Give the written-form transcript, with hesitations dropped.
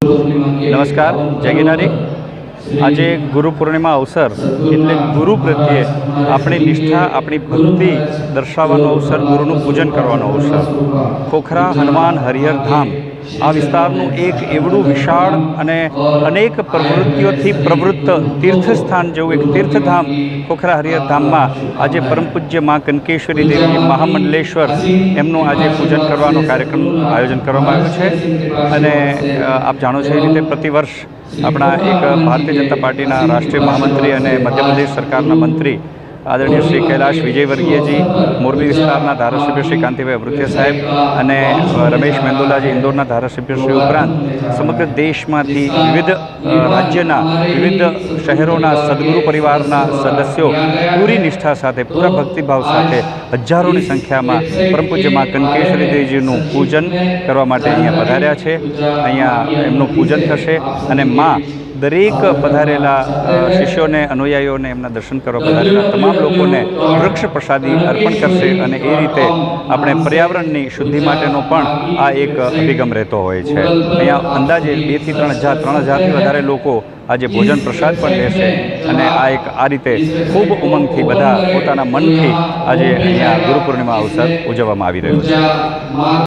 નમસ્કાર, જય ગિરનારી। આજે ગુરુ પૂર્ણિમા અવસર એટલે ગુરુ પ્રત્યે આપણી નિષ્ઠા, આપણી ભક્તિ દર્શાવવાનો અવસર, ગુરુનું પૂજન કરવાનો અવસર। ખોખરા હનુમાન હરિહર ધામ આ વિસ્તારનું એક એવડું વિશાળ અને અનેક પ્રવૃત્તિઓથી પ્રવૃત્ત તીર્થસ્થાન જેવું એક તીર્થધામ ખોખરા હરિહર ધામમાં આજે પરમ પૂજ્ય મા કનકેશ્વરી દેવી મહામંડલેશ્વર એમનું આજે પૂજન કરવાનો કાર્યક્રમ આયોજન કરવામાં આવ્યું છે। અને આપ જાણો છો એ રીતે પ્રતિવર્ષ આપણા એક ભારતીય જનતા પાર્ટીના રાષ્ટ્રીય મહામંત્રી અને મધ્યપ્રદેશ સરકારના મંત્રી આદરણીય શ્રી કૈલાશ વિજયવર્ગીયજી, મોરબી વિસ્તારના ધારાસભ્ય શ્રી કાંતિભાઈ અભૃતિયા સાહેબ અને રમેશ મેંદોલાજી ઇન્દોરના ધારાસભ્યશ્રી ઉપરાંત સમગ્ર દેશમાંથી વિવિધ રાજ્યના વિવિધ શહેરોના સદગુરુ પરિવારના સદસ્યો પૂરી નિષ્ઠા સાથે, પૂરા ભક્તિભાવ સાથે હજારોની સંખ્યામાં પરમ પૂજ્ય મા કનકેશ્વરી દેવીજીનું પૂજન કરવા માટે અહીંયા પધાર્યા છે। અહીંયા એમનું પૂજન થશે અને મા દરેક પધારેલા શિષ્યોને, અનુયાયીઓને, એમના દર્શન કરવા પધારેલા તમામ લોકોને વૃક્ષ પ્રસાદી અર્પણ કરશે અને એ રીતે આપણે પર્યાવરણની શુદ્ધિ માટેનો પણ આ એક અભિગમ રહેતો હોય છે। અહીંયા અંદાજે 2 થી 3 હજારથી વધારે લોકો આજે ભોજન પ્રસાદ પણ લેશે અને આ રીતે ખૂબ ઉમંગથી બધા પોતાના મનથી આજે અહીંયા ગુરુ પૂર્ણિમા અવસર ઉજવવામાં આવી રહ્યો છે।